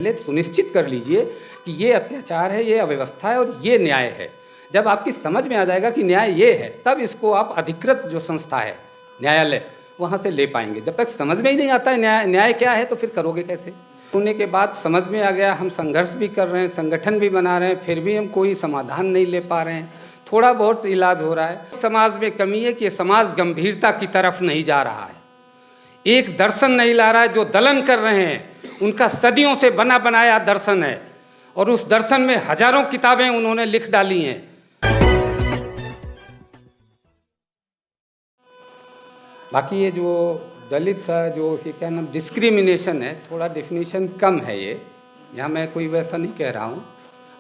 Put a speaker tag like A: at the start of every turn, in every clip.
A: पहले सुनिश्चित कर लीजिए कि ये अत्याचार है, ये अव्यवस्था है और ये न्याय है। जब आपकी समझ में आ जाएगा कि न्याय ये है, तब इसको आप अधिकृत जो संस्था है न्यायालय, वहाँ से ले पाएंगे। जब तक समझ में ही नहीं आता है न्याय क्या है, तो फिर करोगे कैसे? होने के बाद समझ में आ गया, हम संघर्ष भी कर रहे हैं, संगठन भी बना रहे हैं, फिर भी हम कोई समाधान नहीं ले पा रहे हैं। थोड़ा बहुत इलाज हो रहा है। समाज में कमी है कि समाज गंभीरता की तरफ नहीं जा रहा है, एक दर्शन नहीं ला रहा है। जो दलन कर रहे हैं उनका सदियों से बना बनाया दर्शन है, और उस दर्शन में हजारों किताबें उन्होंने लिख डाली हैं। बाकी ये जो दलित सा जो ये क्या नाम डिस्क्रिमिनेशन है, थोड़ा डेफिनेशन कम है ये, यहाँ मैं कोई वैसा नहीं कह रहा हूँ,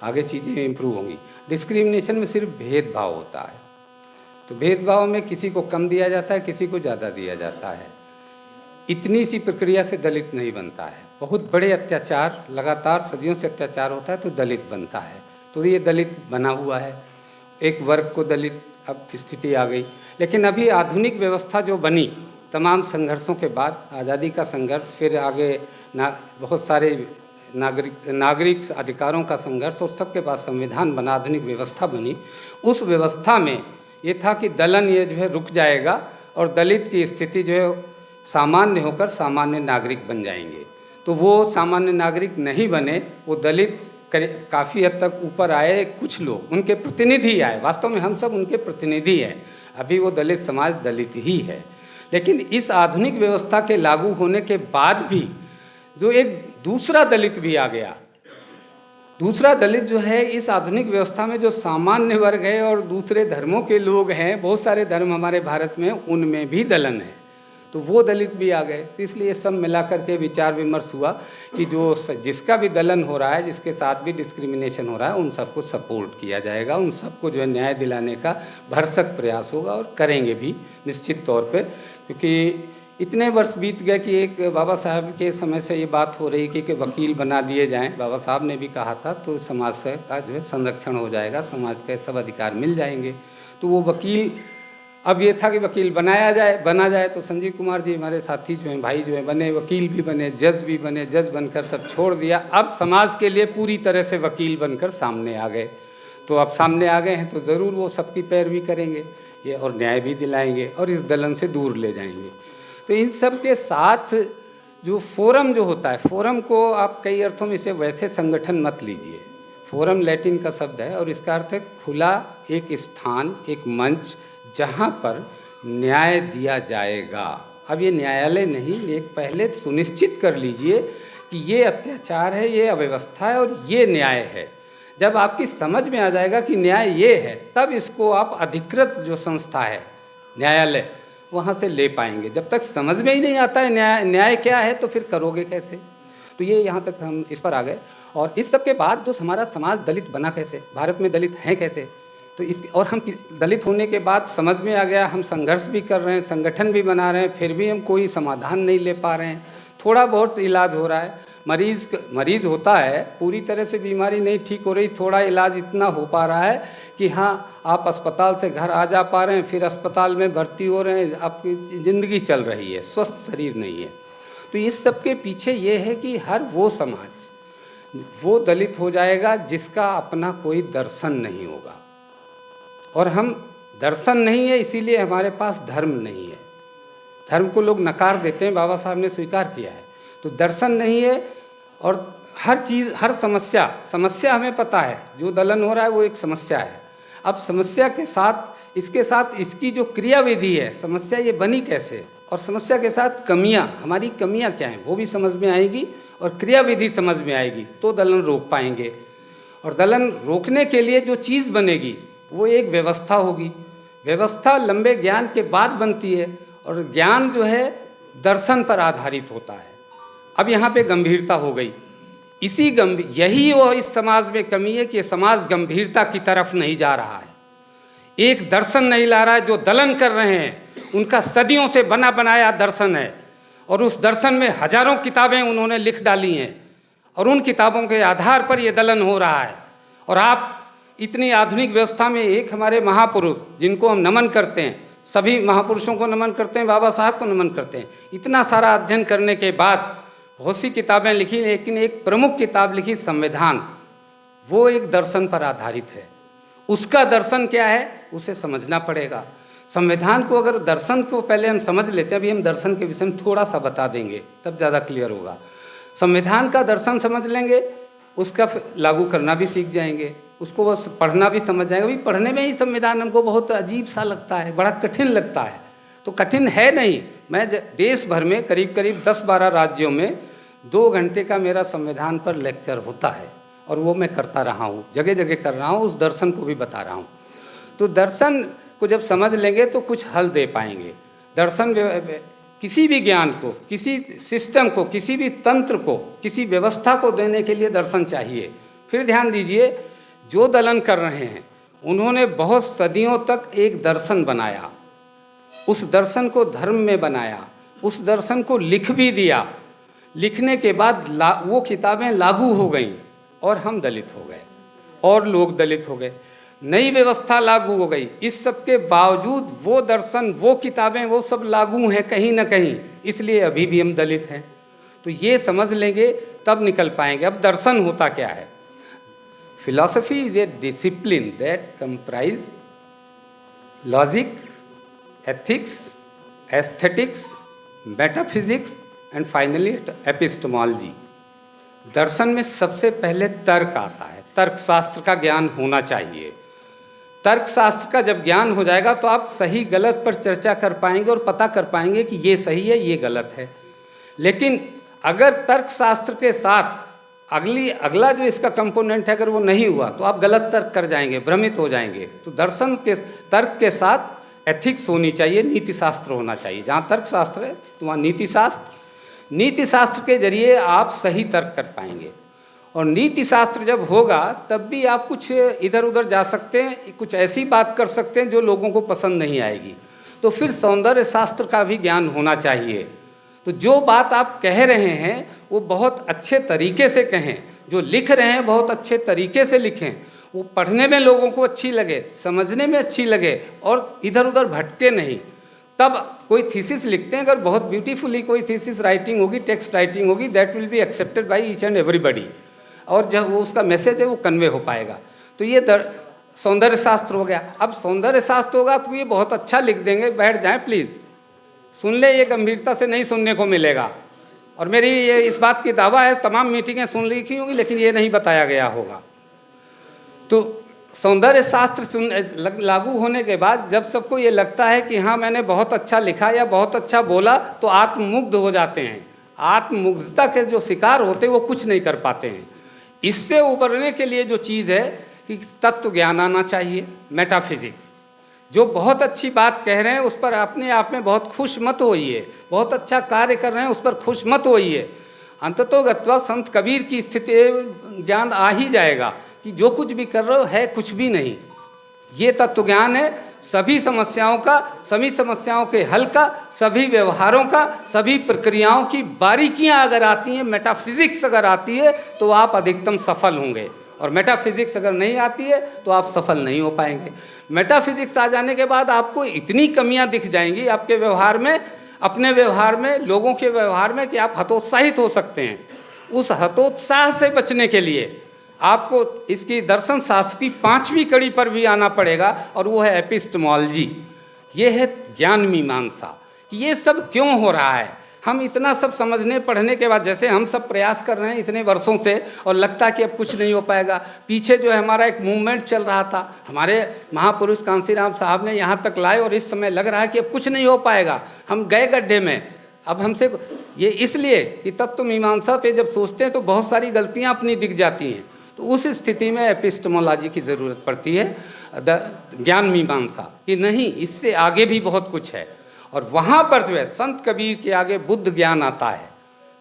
A: आगे चीज़ें इम्प्रूव होंगी। डिस्क्रिमिनेशन में सिर्फ भेदभाव होता है, तो भेदभाव में किसी को कम दिया जाता है, किसी को ज़्यादा दिया जाता है। इतनी सी प्रक्रिया से दलित नहीं बनता है। बहुत बड़े अत्याचार, लगातार सदियों से अत्याचार होता है तो दलित बनता है। तो ये दलित बना हुआ है, एक वर्ग को दलित अब स्थिति आ गई। लेकिन अभी आधुनिक व्यवस्था जो बनी, तमाम संघर्षों के बाद, आज़ादी का संघर्ष, फिर आगे बहुत सारे नागरिक अधिकारों का संघर्ष, और सबके बाद संविधान बना, आधुनिक व्यवस्था बनी। उस व्यवस्था में ये था कि दलन ये जो है रुक जाएगा और दलित की स्थिति जो है सामान्य होकर सामान्य नागरिक बन जाएंगे। तो वो सामान्य नागरिक नहीं बने, वो दलित काफ़ी हद तक ऊपर आए, कुछ लोग उनके प्रतिनिधि आए। वास्तव में हम सब उनके प्रतिनिधि हैं। अभी वो दलित समाज दलित ही है। लेकिन इस आधुनिक व्यवस्था के लागू होने के बाद भी जो एक दूसरा दलित भी आ गया, दूसरा दलित जो है इस आधुनिक व्यवस्था में जो सामान्य वर्ग है और दूसरे धर्मों के लोग हैं, बहुत सारे धर्म हमारे भारत में, उनमें भी दलन है, तो वो दलित भी आ गए। तो इसलिए सब मिला करके विचार विमर्श हुआ कि जो जिसका भी दलन हो रहा है, जिसके साथ भी डिस्क्रिमिनेशन हो रहा है, उन सबको सपोर्ट किया जाएगा, उन सबको जो है न्याय दिलाने का भरसक प्रयास होगा, और करेंगे भी निश्चित तौर पे। क्योंकि इतने वर्ष बीत गए कि एक बाबा साहब के समय से ये बात हो रही कि वकील बना दिए जाएं। बाबा साहब ने भी कहा था, तो समाज से का जो है संरक्षण हो जाएगा, समाज के सब अधिकार मिल जाएंगे। तो वो वकील, अब ये था कि वकील बना जाए। तो संजीव कुमार जी हमारे साथी जो हैं, भाई जो हैं, बने, वकील भी बने, जज भी बने, जज बनकर सब छोड़ दिया। अब समाज के लिए पूरी तरह से वकील बनकर सामने आ गए। तो अब सामने आ गए हैं तो ज़रूर वो सबकी पैरवी करेंगे ये, और न्याय भी दिलाएंगे और इस दलन से दूर ले जाएंगे। तो इन सब के साथ जो फोरम जो होता है, फोरम को आप कई अर्थों में इसे वैसे संगठन मत लीजिए। फोरम लैटिन का शब्द है और इसका अर्थ है खुला एक स्थान, एक मंच, जहाँ पर न्याय दिया जाएगा। अब ये न्यायालय नहीं, एक पहले सुनिश्चित कर लीजिए कि ये अत्याचार है, ये अव्यवस्था है और ये न्याय है। जब आपकी समझ में आ जाएगा कि न्याय ये है, तब इसको आप अधिकृत जो संस्था है न्यायालय, वहाँ से ले पाएंगे। जब तक समझ में ही नहीं आता है न्याय क्या है, तो फिर करोगे कैसे? तो ये यहाँ तक हम इस पर आ गए। और इस सब के बाद जो हमारा समाज दलित बना कैसे, भारत में दलित हैं कैसे, तो इस और हम दलित होने के बाद समझ में आ गया, हम संघर्ष भी कर रहे हैं, संगठन भी बना रहे हैं, फिर भी हम कोई समाधान नहीं ले पा रहे हैं। थोड़ा बहुत इलाज हो रहा है, मरीज़ होता है, पूरी तरह से बीमारी नहीं ठीक हो रही, थोड़ा इलाज इतना हो पा रहा है कि हाँ, आप अस्पताल से घर आ जा पा रहे हैं, फिर अस्पताल में भर्ती हो रहे हैं, आपकी ज़िंदगी चल रही है, स्वस्थ शरीर नहीं है। तो इस सब के पीछे ये है कि हर वो समाज वो दलित हो जाएगा जिसका अपना कोई दर्शन नहीं होगा। और हम दर्शन नहीं है, इसीलिए हमारे पास धर्म नहीं है। धर्म को लोग नकार देते हैं, बाबा साहब ने स्वीकार किया है। तो दर्शन नहीं है, और हर चीज़, हर समस्या हमें पता है, जो दलन हो रहा है वो एक समस्या है। अब समस्या के साथ, इसके साथ इसकी जो क्रियाविधि है, समस्या ये बनी कैसे, और समस्या के साथ कमियां, हमारी कमियां क्या हैं, वो भी समझ में आएगी, और क्रियाविधि समझ में आएगी, तो दलन रोक पाएंगे। और दलन रोकने के लिए जो चीज़ बनेगी वो एक व्यवस्था होगी। व्यवस्था लंबे ज्ञान के बाद बनती है, और ज्ञान जो है दर्शन पर आधारित होता है। अब यहाँ पे गंभीरता हो गई, यही वो इस समाज में कमी है कि समाज गंभीरता की तरफ नहीं जा रहा है, एक दर्शन नहीं ला रहा है। जो दलन कर रहे हैं उनका सदियों से बना बनाया दर्शन है, और उस दर्शन में हजारों किताबें उन्होंने लिख डाली हैं, और उन किताबों के आधार पर ये दलन हो रहा है। और आप इतनी आधुनिक व्यवस्था में एक हमारे महापुरुष, जिनको हम नमन करते हैं, सभी महापुरुषों को नमन करते हैं, बाबा साहब को नमन करते हैं, इतना सारा अध्ययन करने के बाद बहुत सी किताबें लिखी, लेकिन एक प्रमुख किताब लिखी संविधान, वो एक दर्शन पर आधारित है। उसका दर्शन क्या है उसे समझना पड़ेगा। संविधान को अगर दर्शन को पहले हम समझ लेते हैं, अभी हम दर्शन के विषय में थोड़ा सा बता देंगे तब ज़्यादा क्लियर होगा। संविधान का दर्शन समझ लेंगे, उसका लागू करना भी सीख जाएंगे, उसको बस पढ़ना भी समझ जाएगा। अभी पढ़ने में ही संविधान हमको बहुत अजीब सा लगता है, बड़ा कठिन लगता है। तो कठिन है नहीं। मैं देश भर में करीब करीब 10-12 राज्यों में 2 घंटे का मेरा संविधान पर लेक्चर होता है, और वो मैं करता रहा हूँ, जगह जगह कर रहा हूँ, उस दर्शन को भी बता रहा हूँ। तो दर्शन को जब समझ लेंगे तो कुछ हल दे पाएंगे। दर्शन किसी भी ज्ञान को, किसी सिस्टम को, किसी भी तंत्र को, किसी व्यवस्था को देने के लिए दर्शन चाहिए। फिर ध्यान दीजिए, जो दलन कर रहे हैं उन्होंने बहुत सदियों तक एक दर्शन बनाया, उस दर्शन को धर्म में बनाया, उस दर्शन को लिख भी दिया। लिखने के बाद वो किताबें लागू हो गईं और हम दलित हो गए और लोग दलित हो गए, नई व्यवस्था लागू हो गई। इस सब के बावजूद वो दर्शन, वो किताबें, वो सब लागू हैं कहीं ना कहीं, इसलिए अभी भी हम दलित हैं। तो ये समझ लेंगे तब निकल पाएंगे। अब दर्शन होता क्या है? Philosophy is a discipline that comprise logic, ethics, aesthetics, metaphysics and finally epistemology. दर्शन में सबसे पहले तर्क आता है, तर्कशास्त्र का ज्ञान होना चाहिए। तर्कशास्त्र का जब ज्ञान हो जाएगा तो आप सही गलत पर चर्चा कर पाएंगे और पता कर पाएंगे कि ये सही है, ये गलत है। लेकिन अगर तर्कशास्त्र के साथ अगला जो इसका कंपोनेंट है, अगर वो नहीं हुआ तो आप गलत तर्क कर जाएंगे, भ्रमित हो जाएंगे। तो दर्शन के तर्क के साथ एथिक्स होनी चाहिए, नीति शास्त्र होना चाहिए। जहाँ तर्कशास्त्र है तो वहाँ नीति शास्त्र, नीति शास्त्र के जरिए आप सही तर्क कर पाएंगे। और नीति शास्त्र जब होगा तब भी आप कुछ इधर उधर जा सकते हैं, कुछ ऐसी बात कर सकते हैं जो लोगों को पसंद नहीं आएगी। तो फिर सौंदर्य शास्त्र का भी ज्ञान होना चाहिए। तो जो बात आप कह रहे हैं वो बहुत अच्छे तरीके से कहें, जो लिख रहे हैं बहुत अच्छे तरीके से लिखें, वो पढ़ने में लोगों को अच्छी लगे, समझने में अच्छी लगे और इधर उधर भटके नहीं। तब कोई थीसिस लिखते हैं, अगर बहुत ब्यूटीफुली कोई थीसिस राइटिंग होगी, टेक्स्ट राइटिंग होगी, that will be accepted by each and everybody, और जब वो उसका मैसेज है वो कन्वे हो पाएगा। तो ये सौंदर्य शास्त्र हो गया। अब सौंदर्य शास्त्र होगा तो ये बहुत अच्छा लिख देंगे, बैठ जाएं प्लीज़, सुन ले, ये गंभीरता से नहीं सुनने को मिलेगा। और मेरी ये इस बात की दावा है, तमाम मीटिंगें सुन लिखी होंगी लेकिन ये नहीं बताया गया होगा। तो सौंदर्य शास्त्र लागू होने के बाद जब सबको ये लगता है कि हाँ मैंने बहुत अच्छा लिखा या बहुत अच्छा बोला, तो आत्ममुग्ध हो जाते हैं। आत्ममुग्धता के जो शिकार होते हैं वो कुछ नहीं कर पाते हैं। इससे उबरने के लिए जो चीज़ है कि तत्व ज्ञान आना चाहिए, मेटाफिजिक्स। जो बहुत अच्छी बात कह रहे हैं उस पर अपने आप में बहुत खुश मत होइए, बहुत अच्छा कार्य कर रहे हैं उस पर खुश मत होइए। अंततोगत्वा संत कबीर की स्थिति ज्ञान आ ही जाएगा कि जो कुछ भी कर रहे हो है कुछ भी नहीं। ये तत्व ज्ञान है सभी समस्याओं का, सभी समस्याओं के हल का, सभी व्यवहारों का, सभी प्रक्रियाओं की बारीकियां अगर आती हैं, मेटाफिजिक्स अगर आती है तो आप अधिकतम सफल होंगे। और मेटाफिजिक्स अगर नहीं आती है तो आप सफल नहीं हो पाएंगे। मेटाफिजिक्स आ जाने के बाद आपको इतनी कमियां दिख जाएंगी आपके व्यवहार में, अपने व्यवहार में, लोगों के व्यवहार में, कि आप हतोत्साहित हो सकते हैं। उस हतोत्साह से बचने के लिए आपको इसकी दर्शन शास्त्र की 5वीं कड़ी पर भी आना पड़ेगा, और वो है एपिस्टेमोलॉजी। ये है ज्ञान मीमांसा कि ये सब क्यों हो रहा है। हम इतना सब समझने पढ़ने के बाद, जैसे हम सब प्रयास कर रहे हैं इतने वर्षों से, और लगता है कि अब कुछ नहीं हो पाएगा। पीछे जो है हमारा एक मूवमेंट चल रहा था, हमारे महापुरुष कांसीराम साहब ने यहाँ तक लाए, और इस समय लग रहा है कि अब कुछ नहीं हो पाएगा, हम गए गड्ढे में। अब हमसे ये इसलिए कि तत्व मीमांसा पे जब सोचते हैं तो बहुत सारी गलतियाँ अपनी दिख जाती हैं। तो उस स्थिति में एपिस्टेमोलॉजी की ज़रूरत पड़ती है, ज्ञान मीमांसा, कि नहीं इससे आगे भी बहुत कुछ है। और वहाँ पर जो है संत कबीर के आगे बुद्ध ज्ञान आता है।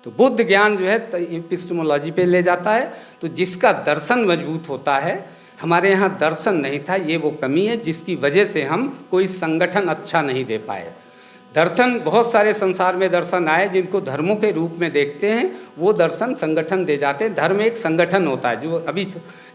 A: तो बुद्ध ज्ञान जो है एपिस्टेमोलॉजी पे ले जाता है। तो जिसका दर्शन मजबूत होता है, हमारे यहाँ दर्शन नहीं था, ये वो कमी है जिसकी वजह से हम कोई संगठन अच्छा नहीं दे पाए। दर्शन बहुत सारे संसार में दर्शन आए जिनको धर्मों के रूप में देखते हैं, वो दर्शन संगठन दे जाते हैं। धर्म एक संगठन होता है, जो अभी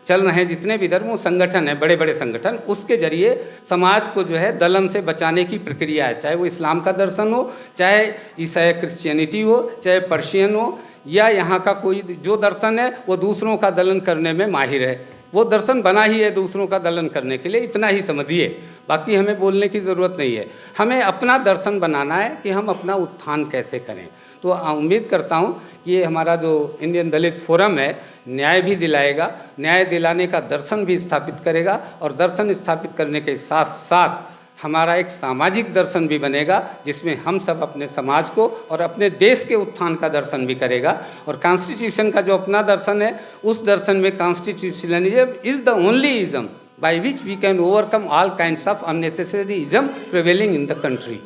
A: चल रहे हैं जितने भी धर्म, वो संगठन है, बड़े बड़े संगठन। उसके जरिए समाज को जो है दलन से बचाने की प्रक्रिया है, चाहे वो इस्लाम का दर्शन हो, चाहे ईसाई क्रिश्चियनिटी हो, चाहे पर्शियन हो, या यहाँ का कोई जो दर्शन है वो दूसरों का दलन करने में माहिर है, वो दर्शन बना ही है दूसरों का दलन करने के लिए, इतना ही समझिए। बाकी हमें बोलने की ज़रूरत नहीं है, हमें अपना दर्शन बनाना है कि हम अपना उत्थान कैसे करें। तो उम्मीद करता हूँ कि ये हमारा जो इंडियन दलित फोरम है न्याय भी दिलाएगा, न्याय दिलाने का दर्शन भी स्थापित करेगा, और दर्शन स्थापित करने के साथ साथ हमारा एक सामाजिक दर्शन भी बनेगा, जिसमें हम सब अपने समाज को और अपने देश के उत्थान का दर्शन भी करेगा। और कॉन्स्टिट्यूशन का जो अपना दर्शन है, उस दर्शन में constitutionalism is the only ism by which we can overcome all kinds of unnecessary ism prevailing in the country.